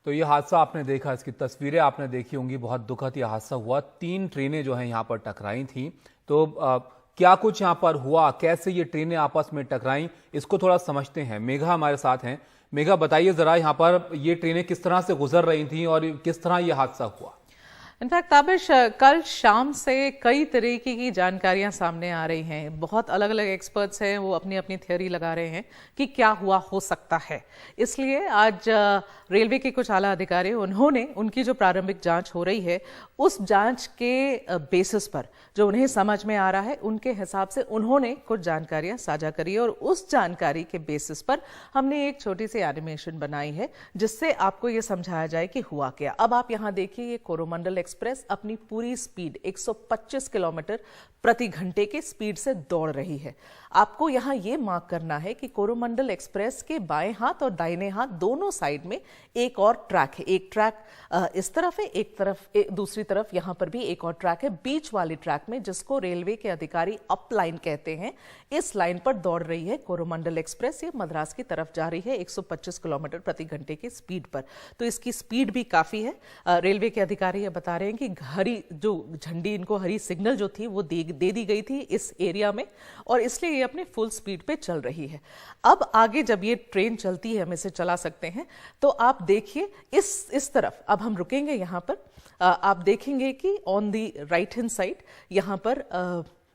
तो ये हादसा आपने देखा, इसकी तस्वीरें आपने देखी होंगी। बहुत दुखद ये हादसा हुआ। 3 ट्रेनें जो हैं यहाँ पर टकराई थी। तो क्या कुछ यहाँ पर हुआ, कैसे ये ट्रेनें आपस में टकराई, इसको थोड़ा समझते हैं। मेघा हमारे साथ हैं। मेघा, बताइए जरा, यहाँ पर ये ट्रेनें किस तरह से गुजर रही थी और किस तरह ये हादसा हुआ। इनफैक्ट ताबिश, कल शाम से कई तरीके की जानकारियां सामने आ रही हैं। बहुत अलग अलग एक्सपर्ट्स हैं, वो अपनी अपनी थ्योरी लगा रहे हैं कि क्या हुआ हो सकता है। इसलिए आज रेलवे के कुछ आला अधिकारी, उन्होंने उनकी जो प्रारंभिक जांच हो रही है, उस जांच के बेसिस पर जो उन्हें समझ में आ रहा है, उनके हिसाब से उन्होंने कुछ जानकारियां साझा करी और उस जानकारी के बेसिस पर हमने एक छोटी सी एनिमेशन बनाई है जिससे आपको ये समझाया जाए कि हुआ क्या। अब आप यहाँ देखिए, ये कोरोमंडल एक्सप्रेस अपनी पूरी स्पीड 125 किलोमीटर प्रति घंटे के स्पीड से दौड़ रही है। आपको यहां यह मार्क करना है कि कोरोमंडल एक्सप्रेस के बाएं हाथ और दाहिने हाथ दोनों साइड में एक और ट्रैक है। एक ट्रैक इस तरफ है, एक तरफ दूसरी तरफ यहां पर भी एक और ट्रैक है। बीच वाले ट्रैक में, जिसको रेलवे के अधिकारी अप लाइन कहते हैं, इस लाइन पर दौड़ रही है कोरोमंडल एक्सप्रेस। ये मद्रास की तरफ जा रही है 125 किलोमीटर प्रति घंटे की स्पीड पर। तो इसकी स्पीड भी काफी है। रेलवे के अधिकारी ये बता रहे हैं कि हरी जो झंडी, इनको हरी सिग्नल जो थी वो दे दी गई थी इस एरिया में, और इसलिए ये अपनी फुल स्पीड पे चल रही है। अब आगे जब ये ट्रेन चलती है, हम इसे चला सकते हैं, तो आप देखिए इस तरफ अब हम रुकेंगे। यहाँ पर आप देखेंगे कि on the right hand side, यहाँ पर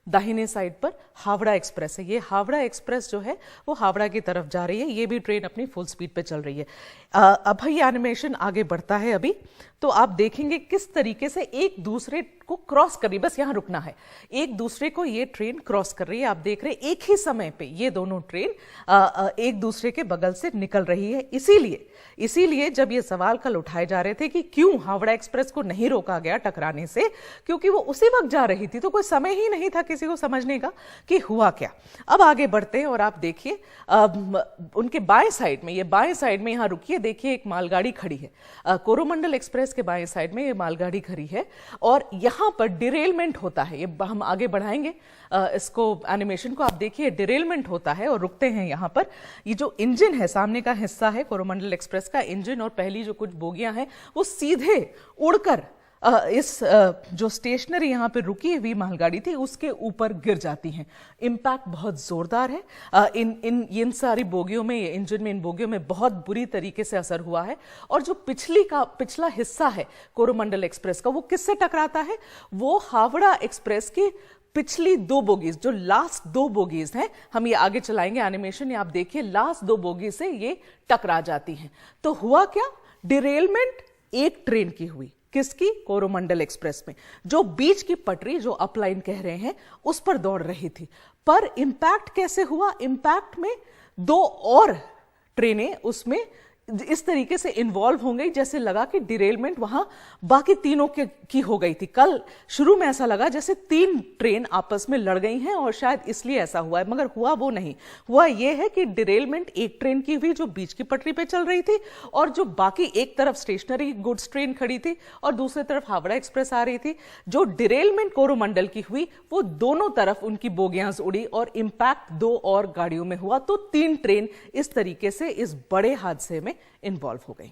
दाहिने साइड पर हावड़ा एक्सप्रेस है। ये हावड़ा एक्सप्रेस जो है वो हावड़ा की तरफ जा रही है। ये भी ट्रेन अपनी फुल स्पीड पे चल रही है। अब ये एनिमेशन आगे बढ़ता है अभी, तो आप देखेंगे किस तरीके से एक दूसरे को क्रॉस कर रही है। बस यहां रुकना है। एक दूसरे को ये ट्रेन क्रॉस कर रही है। आप देख रहे हैं एक ही समय पे ये दोनों ट्रेन एक दूसरे के बगल से निकल रही है। इसीलिए जब ये सवाल कल उठाए जा रहे थे कि क्यों हावड़ा एक्सप्रेस को नहीं रोका गया टकराने से, क्योंकि वो उसी वक्त जा रही थी, तो कोई समय ही नहीं था किसी को समझने का कि हुआ क्या। अब आगे बढ़ते हैं और आप देखिए उनके बाएं साइड में, ये बाएं साइड में यहां रुकिए, देखिए एक मालगाड़ी खड़ी है। कोरोमंडल एक्सप्रेस के बाएं साइड में ये मालगाड़ी खड़ी है और यहां पर डिरेलमेंट होता है। ये हम आगे बढ़ाएंगे इसको, एनिमेशन को। आप देखिए डिरेलमेंट होता है और रुकते हैं यहां पर। ये जो इंजन है, सामने का हिस्सा है कोरोमंडल एक्सप्रेस का इंजन, और पहली जो कुछ बोगियां हैं वो सीधे उड़कर इस जो स्टेशनरी यहां पे रुकी हुई मालगाड़ी थी उसके ऊपर गिर जाती हैं। इंपैक्ट बहुत जोरदार है। इन सारी बोगियों में, इंजन में, इन बोगियों में बहुत बुरी तरीके से असर हुआ है। और जो पिछला हिस्सा है कोरोमंडल एक्सप्रेस का, वो किससे टकराता है? वो हावड़ा एक्सप्रेस की पिछली 2 बोगीज, जो लास्ट 2 बोगीज हैं, हम ये आगे चलाएंगे एनिमेशन। आप देखिए लास्ट 2 बोगी से ये टकरा जाती हैं। तो हुआ क्या? डिरेलमेंट एक ट्रेन की हुई। किसकी? कोरोमंडल एक्सप्रेस में, जो बीच की पटरी, जो अपलाइन कह रहे हैं, उस पर दौड़ रही थी। पर इंपैक्ट कैसे हुआ? इंपैक्ट में 2 और ट्रेनें उसमें इस तरीके से इन्वॉल्व हो गई, जैसे लगा कि डिरेलमेंट वहां बाकी तीनों की हो गई थी। कल शुरू में ऐसा लगा जैसे 3 ट्रेन आपस में लड़ गई हैं और शायद इसलिए ऐसा हुआ है, मगर हुआ वो नहीं। हुआ ये है कि डिरेलमेंट एक ट्रेन की हुई जो बीच की पटरी पे चल रही थी, और जो बाकी एक तरफ स्टेशनरी गुड्स ट्रेन खड़ी थी और दूसरी तरफ हावड़ा एक्सप्रेस आ रही थी। जो डिरेलमेंट कोरोमंडल की हुई, वो दोनों तरफ उनकी बोगियां उड़ी और इंपैक्ट 2 और गाड़ियों में हुआ। तो 3 ट्रेन इस तरीके से इस बड़े हादसे में इन्वॉल्व हो गई।